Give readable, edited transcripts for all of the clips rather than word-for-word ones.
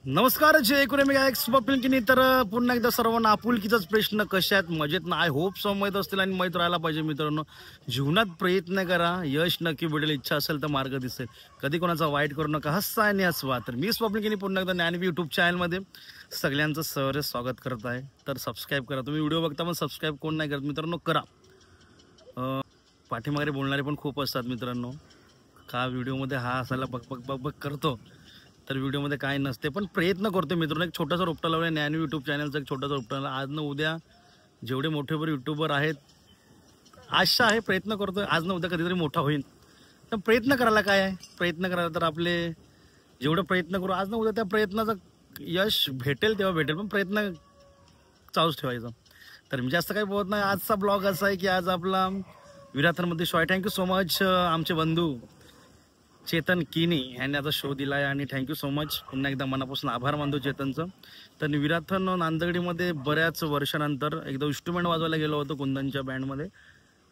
नमस्कार जय कुरेमी एक्सपॉपिंकिनी तर पुन्हा एकदा सर्वांना आपुलकीचाच प्रश्न कशा आहेत मजेत ना आय होप सो माहीत असतील आणि माहीत राहायला पाहिजे मित्रांनो. जीवनात प्रयत्न करा, यश नक्की भेटेल, इच्छा असेल तर मार्ग दिसेल. कधी कोणाचा वाईट करू नका, हस्सा आणि हसवा. तर मी स्वप्निकिनी पुन्हा एकदा ज्ञानवी यूट्यूब चॅनलमध्ये सगळ्यांचं सहर्ष स्वागत करत आहे. तर सबस्क्राईब करा. तुम्ही व्हिडिओ बघता पण सबस्क्राईब कोण नाही करत मित्रांनो, करा. पाठीमागे बोलणारे पण खूप असतात मित्रांनो. का व्हिडिओमध्ये हा असायला बक बक बक बक करतो तर व्हिडिओमध्ये काय नसते, पण प्रयत्न करतो मित्रांनो. एक छोटासा रोपटा लावला ज्ञानवी यूट्यूब चॅनलचा, एक छोटासा रोपटा लावला. आज न उद्या जेवढे मोठे यूट्यूबर आहेत, आशा आहे, प्रयत्न करतो आज न उद्या कधीतरी मोठा होईल. तर प्रयत्न करायला काय आहे, प्रयत्न करायला तर आपले जेवढं प्रयत्न करू आज न उद्या त्या प्रयत्नाचं यश भेटेल तेव्हा भेटेल, पण प्रयत्न चालूच ठेवायचा. तर मी जास्त काही बोलत नाही. आजचा ब्लॉग असा आहे की आज आपला विराथनमध्ये शो आहे. थँक्यू सो मच आमचे बंधू चेतन किनी यांनी आता शो दिला आहे आणि थँक्यू सो मच. पुन्हा एकदा मनापासून आभार मानतो चेतनचं. तर विराथन नांदगडीमध्ये बऱ्याच वर्षानंतर एकदा इन्स्ट्रुमेंट वाजवायला गेलो होतो कुंदनच्या बँडमध्ये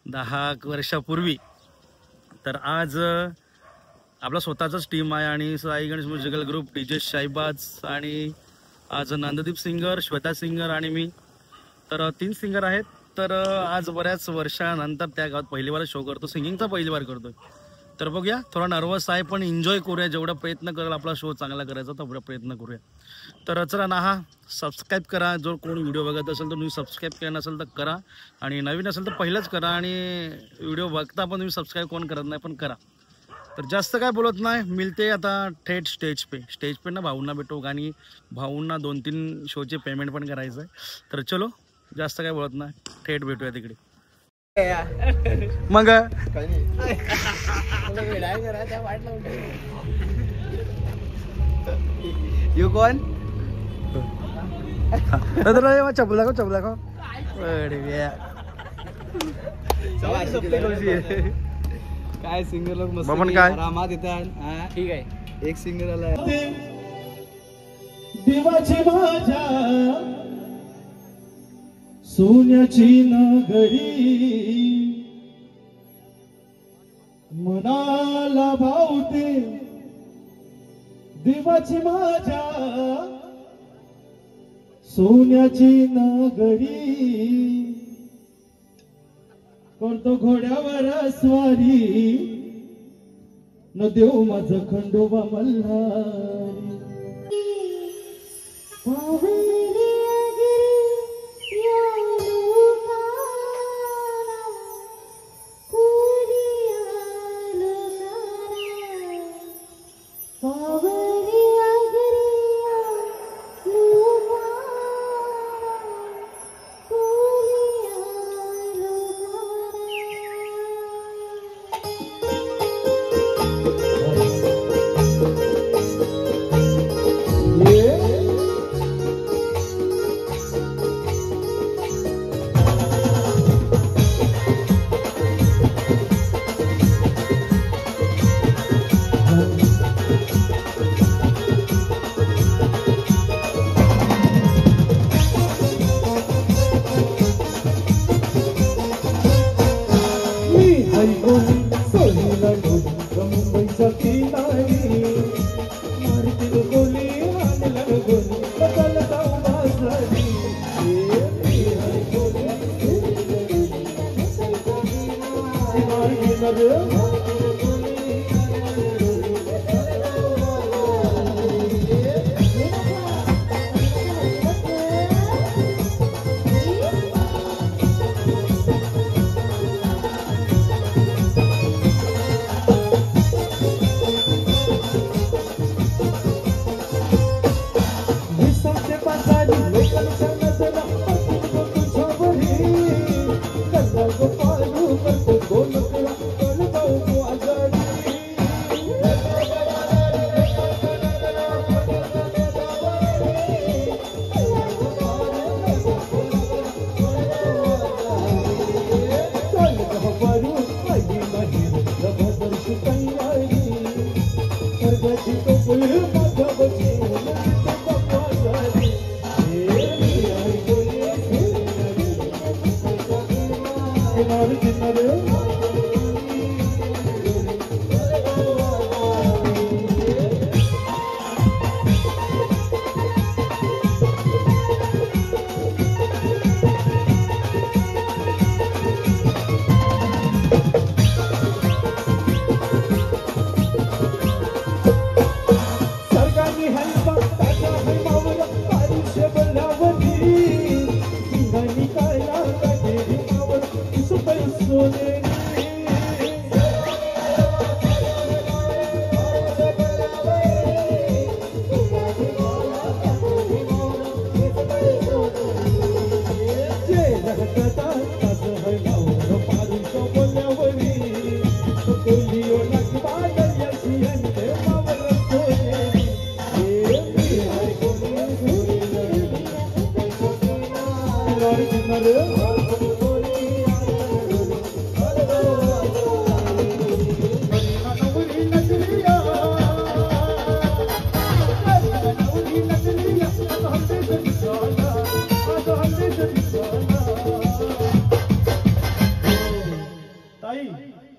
10 वर्षापूर्वी. तर आज आपला स्वतःचाच टीम आहे आणि Sai Ganesh musical group, DJ Shahibaz आणि आज नंददीप सिंगर, श्वेता सिंगर आणि मी, तर 3 सिंगर आहेत. तर आज बऱ्याच वर्षानंतर त्या गावात पहिली बार शो करतो, सिंगिंगचा पहिली बार करतोय. तर बघूया, थोडा नर्वस आहे पण एन्जॉय करूया. जेवढा प्रयत्न करेल आपला शो चांगला करायचा तेवढा प्रयत्न करूया. तर चला ना, हा सबस्क्राईब करा. जो कोणी व्हिडिओ बघत असेल तर तुम्ही सबस्क्राईब केलं नसेल तर करा, आणि नवीन असेल तर पहिलंच करा. आणि व्हिडिओ बघता पण तुम्ही सबस्क्राईब कोण करत नाही पण करा. तर जास्त काय बोलत नाही, मिळते आता थेट स्टेज पे ना भाऊंना भेटू, आणि भाऊंना 2-3 शोचे पेमेंट पण करायचं आहे. तर चलो, जास्त काय बोलत नाही, थेट भेटूया तिकडे. मग यू कोण चपला का काय सिंगर लोक मस्त बबन काय आरामात येतात. ठीक आहे, एक सिंगर आला देवाची माझ्या सोन्याची नगरी, मनाला भावते देवाची माझ्या सोन्याची नगरी. करतो घोड्यावर स्वारी, न देव माझं खंडोबा मल्हारी.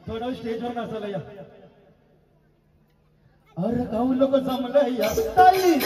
थोडा स्टेजवर नाचायला या. अरे गाव लोक जमलं या ताई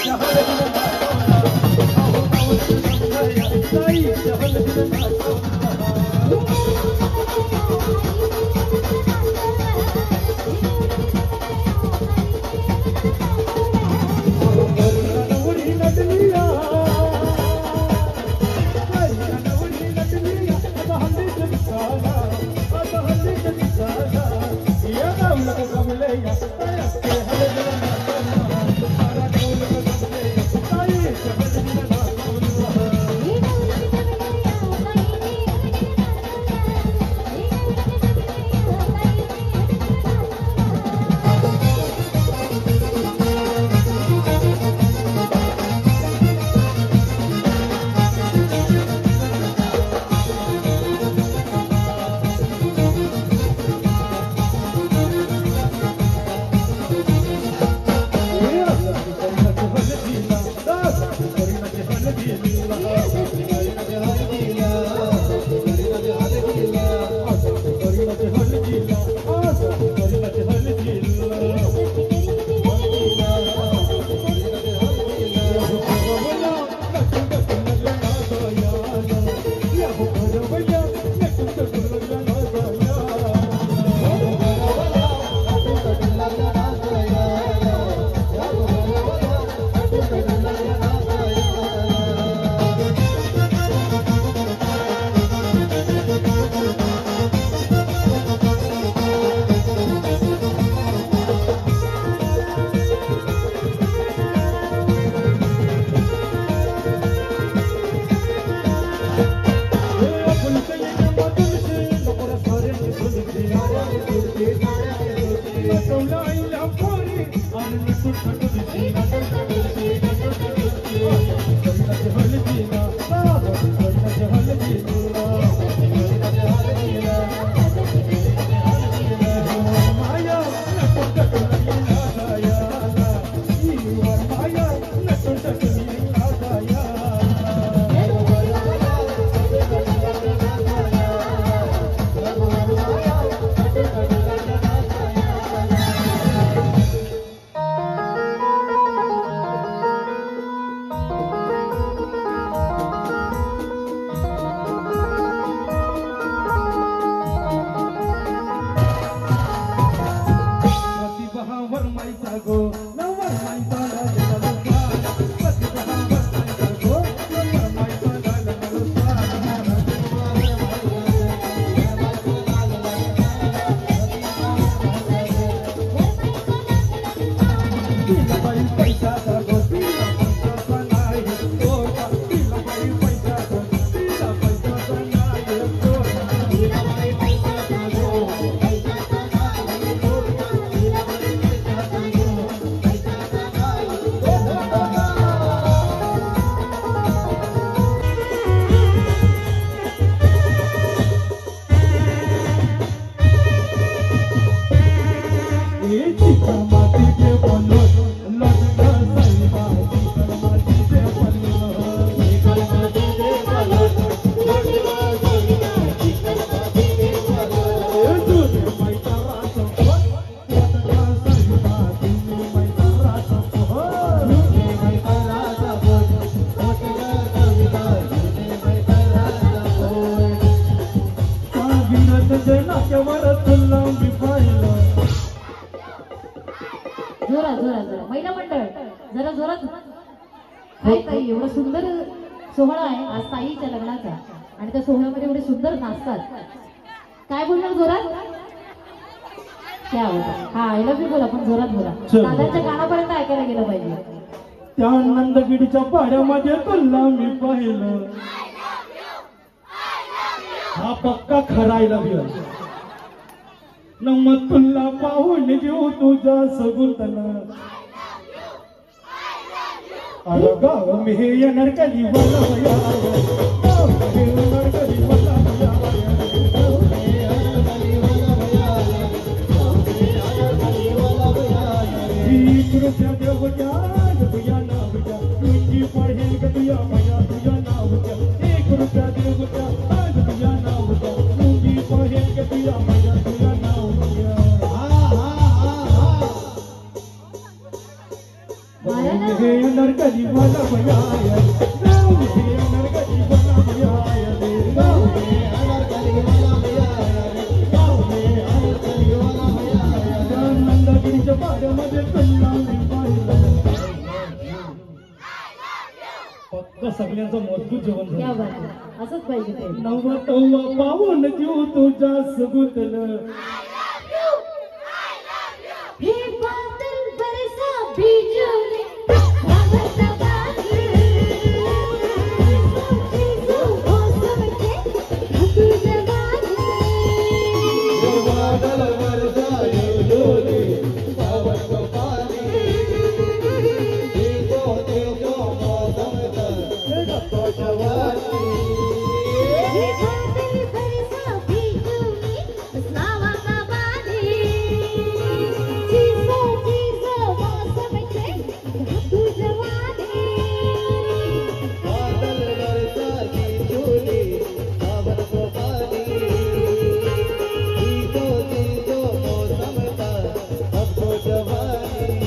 जोरात जोरात जोरात महिला मंडळ जरा जोरात. काय ताई एवढा सुंदर सोहळा आहे आज ताईच्या लग्नाचा आणि त्या सोहळ्यामध्ये एवढे सुंदर नाचतात. काय बोलणार जोरात? क्या होतं? हा आय लव्ह यू बोला पण जोरात बोला. दादाच्या कानापर्यंत ऐकायला गेलं पाहिजे. त्या नंदगिरीच्या पाड्यामध्ये तुला मी पाहिलं हा पक्का खरा आय लव्ह यू. न मग तुला पाहून घेऊ तुझ्या सगुंतला अरे गाव मी हे येणार कधी बोलवया सगळ्यांचं मजबूत जेवण क्या बात आहे. असंच पाहिजे ते. नवा तवा पाहून जीव तुझ्या सगुतलं हे बादल बरसा बिजली रावत बादल जीसू मौसम के तू जवानी हे बादल बरसा बिजली रावत बादल जीसू मौसम के तू जवानी हे बादल बरसा बिजली रावत बादल जीसू मौसम के तू जवानी बादल बरसा बिजली रावत बादल जीसू मौसम का तू जवानी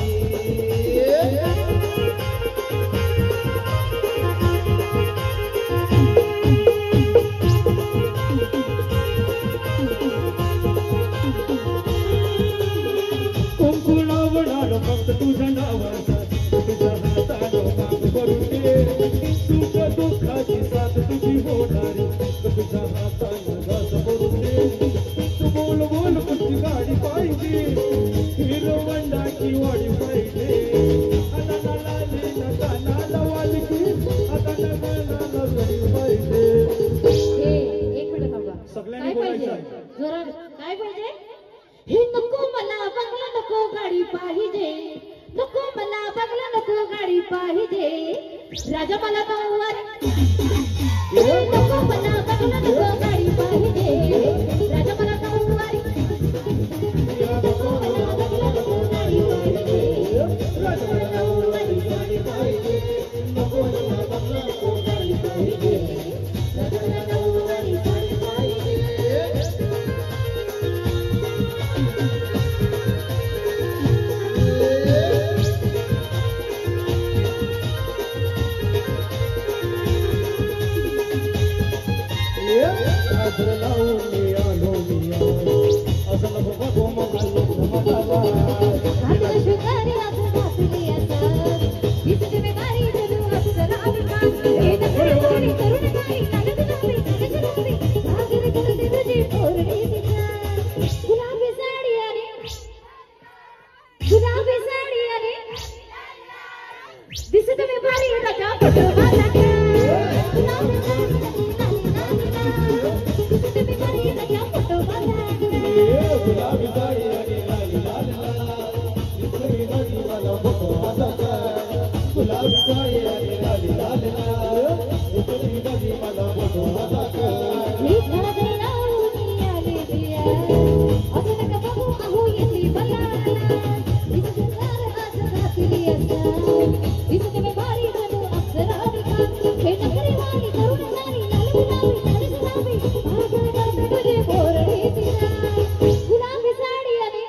कुंकुणावणार फक्त तुझ्या नावाचा तुझ्या हातानं माग करून दे तुझ्या दुःखाची साथ तुझी होणारी तुझ्या हातानं घास करून दे तू बोल बोल कुठची गाडी पाहिजे हिरवंडाची वाडी पाहिजे आता नाला कानाला वालकी आता नगाला गडी पाहिजे एक मिनिट थांबा. सगळ्यांनी काय पाहिजे? बोलायचं आहे. जोरात काय पाहिजे? हे नको मला बंगला नको गाडी पाहिजे नको मला बंगला नको गाडी पाहिजे राजा मला नऊवारी हे नको मला बंगला नको गाडी पाहिजे राजा मला नऊवारी नको मला बंगला नको गाडी पाहिजे राजा मला नऊवारी गाडी पाहिजे नको मला बंगला नको गाडी पाहिजे राजा मला नऊवारी गाडी पाहिजे हातला शुकारी असं घातली असं इथे मी बारी जरू असं राविका हे नखरेवारी करून बाई कागद लावी कागद लावी घागर करते तुझी पोरणी तिचा गुलाबी साडी आणि दिसत मी बारी राजा फोटो माझा गुलाबी साडी दिसत मी बारी राजा फोटो माझा गुलाबी साडी आणि लाली लाल इतरी नदी मला फोटो माझा गुलाबी साडी आणि लाली लाल इतरी नदी मला फोटो माझा मी घरात राहून आले दिया अजून का बघू अहो येते मला दिसत आज घातली असं दिसत मी भारी बनू अक्षराधिका हे नखरेवारी करून सारी लाल गुलाबी कागद लावी भागर करते तुझी पोरणी तिला गुलाबी साडी आणि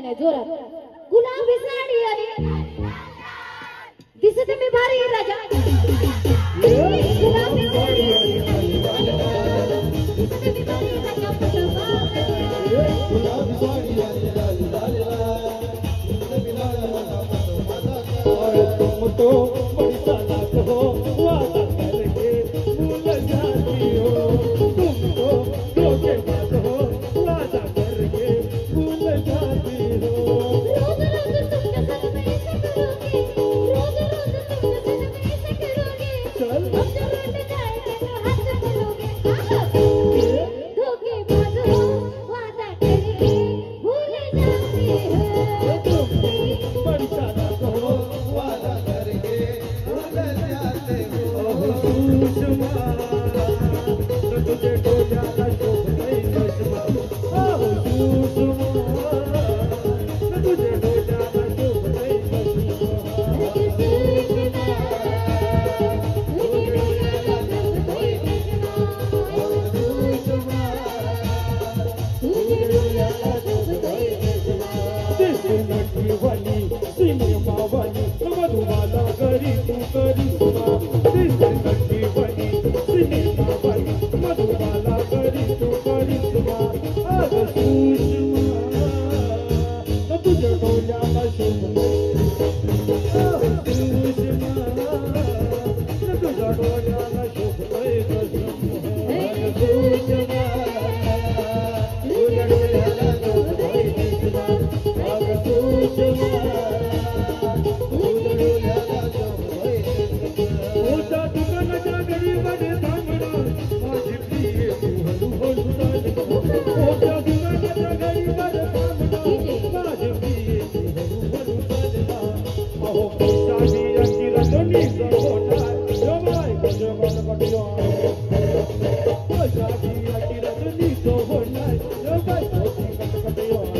नाही जोरात गुलाबी साडी आणि दिसत मी भारी राजा गुलाबी साडी दिसत मी भारी राजा फोटो गुलाबी साडी आणि लाली लाल इतरी नदी मला फोटो माझा तुम तो बड़ी चालाक हो वादा करके भूल जाती हो तुम तो धोखेबाज हो वादा करके भूल जाती हो रोज रोज तुमच्या संग मी ऐसे करोगे रोज रोज तुमच्या संग मी ऐसे करोगे चल आमच्या रोड जाएंगे तो हाथ चलोगे धोखेबाज हो वादा करके भूल जाती हो तुम तो बड़ी चालाक हो वादा करके भूल जाते हो मधुबाला करी तू करिश्मा अग सुषमा तुझ्या डोळ्याला शोभते सुषमा तुझ्या डोळ्याला शोभते तुझ्या डोळ्याला शोभते कृष्णा अग सुषमा तुझ्या डोळ्याला शोभते ओच्या दुकानाच्या गरीबाने थांबणार माझी प्रिय तू हळूहळू चाल ओच्या दुकानाच्या गरीबाने थांबणार माझी प्रिय तू हळूहळू चालणार अहो पैशाची अशी रजनी होणार जमाय गजबन कटियो पैशाची अशी रजनी होणार जमाय गजबन कटियो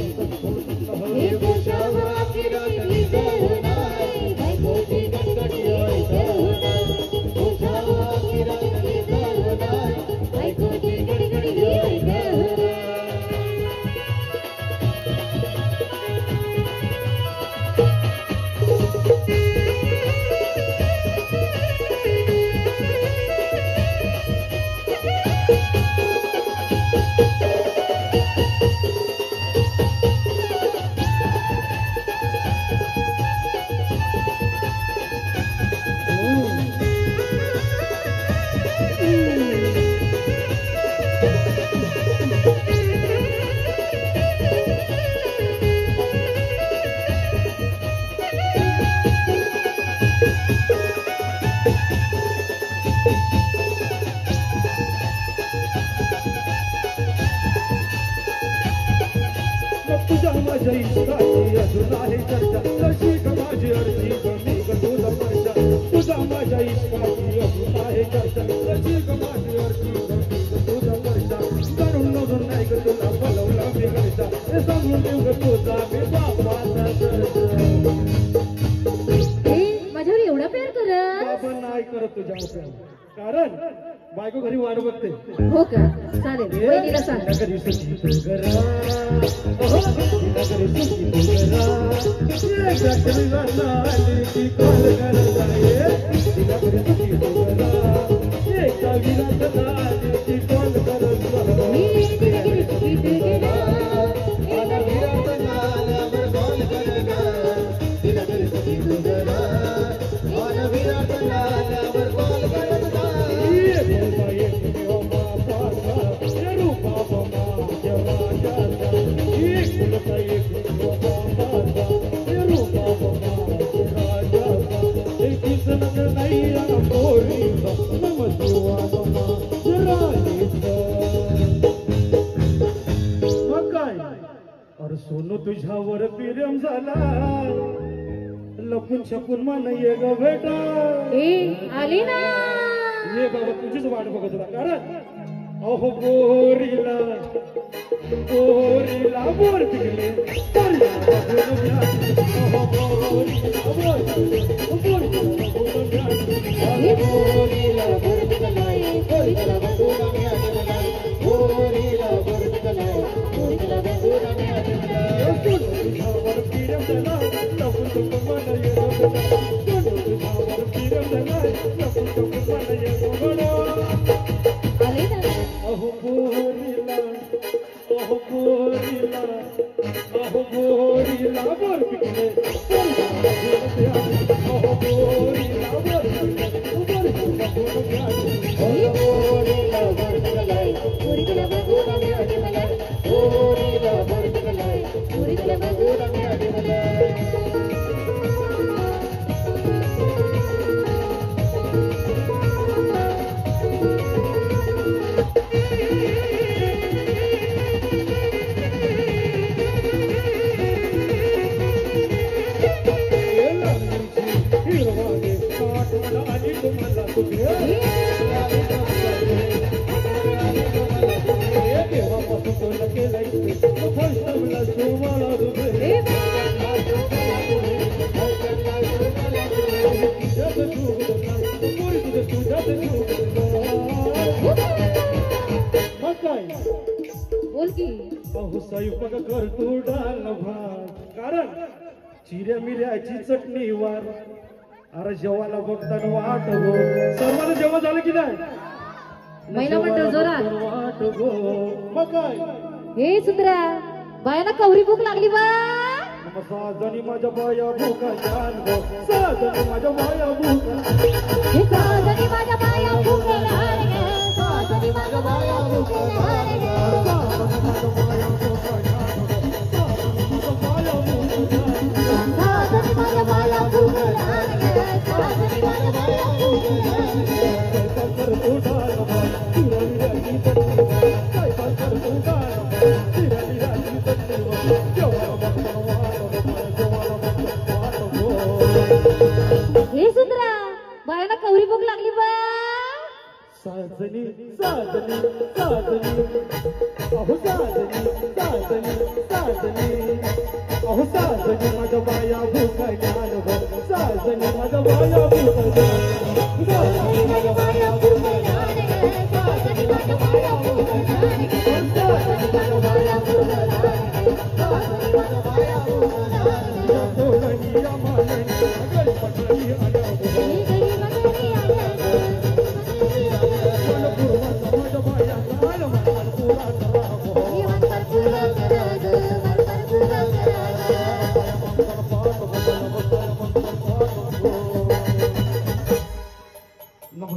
तुझ्या माझ्या इष्टाची अजून आहे चर्चा कशी ग माझी अर्जी कमी ग तुझा पैसा तुझा माझ्या इष्टाची अजून आहे चर्चा कशी ग माझी अर्जी कमी ग तुझा पैसा करून नजून नाही ग तुला बोलवला मी घरचा हे सांगून देऊ ग तुझा मी बापाचा दर्जा माझ्यावर एवढा प्यार करत बाबा नाही करत तुझ्या प्रेम कारण बायको घरी वाट बघते हो का चालेल वहिनीला सांग घरी सुखी तू घरा घरी सुखी तू घरा घरी आली की कॉल करत आहे तिला घरी सुखी तू घरा एकदा विरात आली की कॉल करत आहे तिला विरात आल्यावर कॉल करगा तिला घरी सुखी तू घरा मला विराट आल्यावर कॉल करगा अरे सोनू तुझ्यावर प्रेम झाला लपून छपून मन ये ग बेटा ए आली ना ये बाबा तुझीच वाट बघत होता कारण अहो गोरीला बोर पिकले अहो गोरीला बोर पिकले बोल की अहो स्वयंपाक करतो डाल भात कारण चिऱ्या मिऱ्याची चटणी वार अरे जेवायला बघताना वाट गो सर्वांना जेवण झालं की नाही महिला मंडळ जोरात वाट गो मग काय हे सुंदरा बायाला कवरी भूक लागली बा साजनी माझ्या बाया भूका जान गो साजनी माझ्या बाया भूका हे साजनी माझ्या बाया भूक लागली गे, साजनी माझ्या बाया भूक लागली गे. साजनी माझ्या बाया भूक लागली गे, साजनी माझ्या बाया भूक लागली गे. हे सुंदरा बायाला कवरी भूक लागली बा साजनी साजनी साजनी अहो साजनी साजनी साजनी अहो साजनी माझ्या बाया भूका ज्ञान साजनी माझ्या बाया भूका साजनी माझ्या बाया भूका ज्ञान साजनी माझ्या बाया भूका ज्ञान साजनी माझ्या बाया भूका ज्ञान साजनी माझ्या बाया भूका ज्ञान डोलनिया माननी गळी पटली आल्या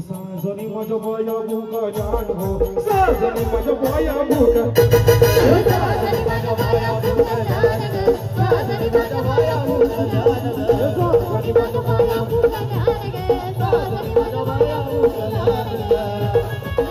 साजनी माझ्या बाया भूका जान हो साजनी माझ्या बाया भूका साजनी माझ्या बाया भूका जान साजनी माझ्या बाया भूका जान साजनी माझ्या बाया भूका जान साजनी माझ्या बाया भूका जान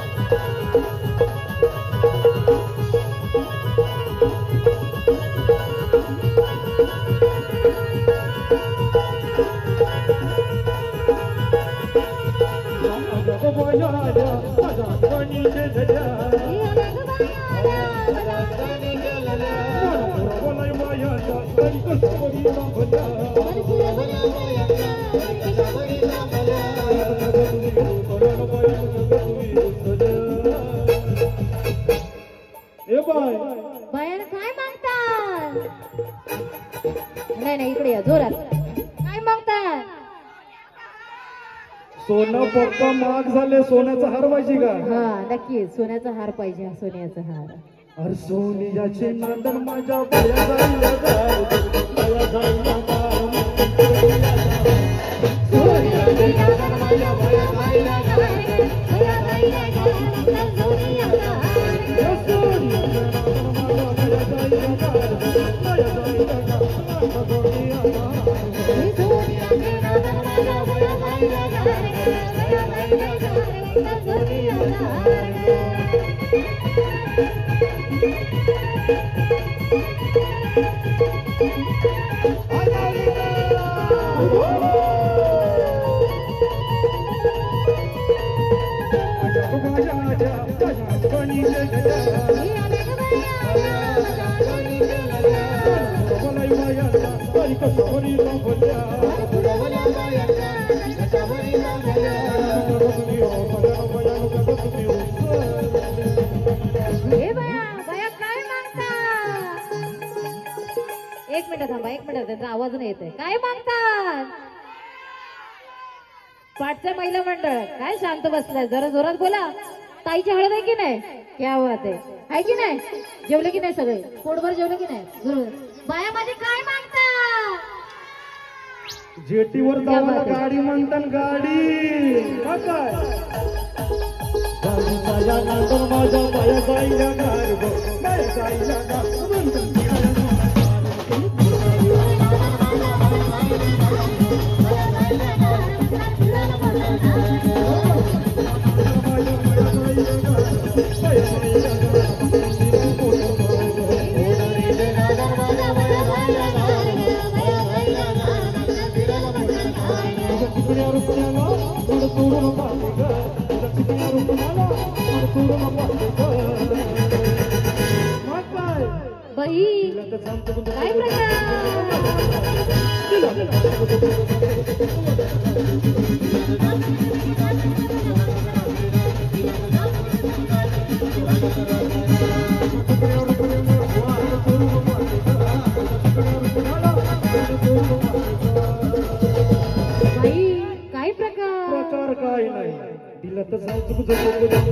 बायाला काय मागतात नाही इकडे या जोरात काय मागतात सोनं पप्पा महाग झाले सोन्याचा हार पाहिजे का हा नक्की सोन्याचा हार पाहिजे सोन्याचा हार अरे सोनियाचे नांदन माझ्या बाया जाईला गार बाया जाईला गार सोनियाचे नांदन माझ्या बाया जाईला गार बाया जाईला गार सोनियाचे नांदन माझ्या बाया जाईला गार बाया जाईला गार सोनियाचे नांदन माझ्या बाया जाईला गार बाया जाईला गार सोनियाचे एक मिनिट थांबा एक मिनिट त्याचा आवाज नाही येतोय काय मागतात पाठच्या महिला मंडळ काय शांत बसलाय जरा जोरात बोला ताईची हळद आहे की नाही क्या बात आहे की नाही जेवले की नाही सगळे पोटभर जेवले की नाही बरोबर बाया माझे काय मागतात जेटीवर जावाला गाडी म्हणतात गाडी काय गाडीच्या नांदन माझ्या बाया जाईला गार बाया जाईला गार बाई काय प्रकार बाई काय प्रकार प्रकार काय नाही दिलं तर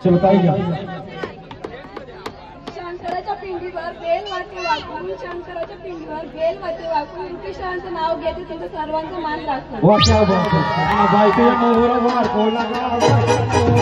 चलो ताई घ्या शंकराच्या पिंडीवर बेल वाटे वाकून शंकराच्या पिंडीवर बेल वाटे वाकून व्यंकटेश्वरांचं नाव घेते तुमचं सर्वांचा मान राखतो वाट्या बायको मोहरा वार कोला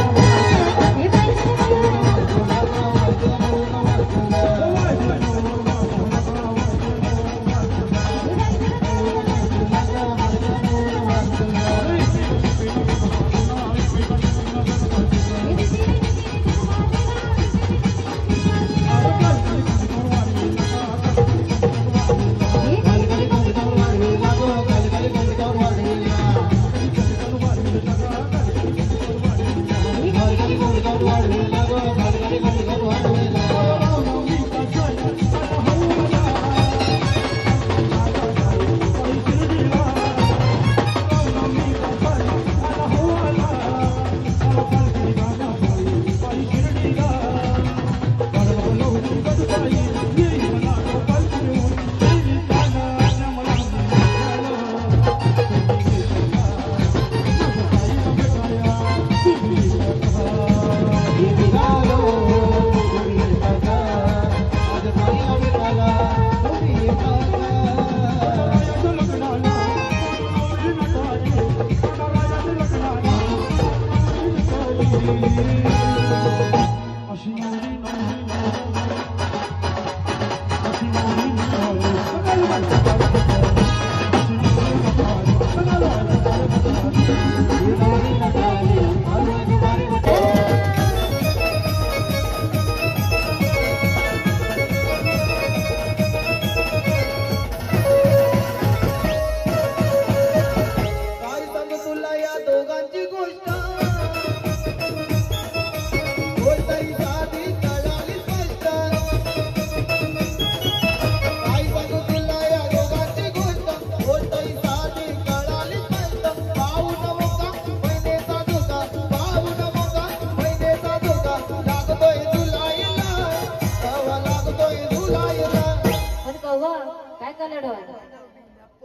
काय कलर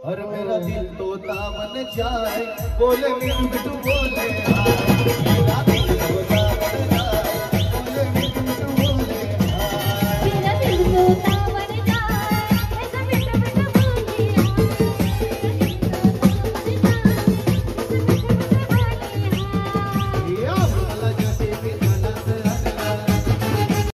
और मेरा दिल तो दामन जाए बोले मिठू मिठू बोले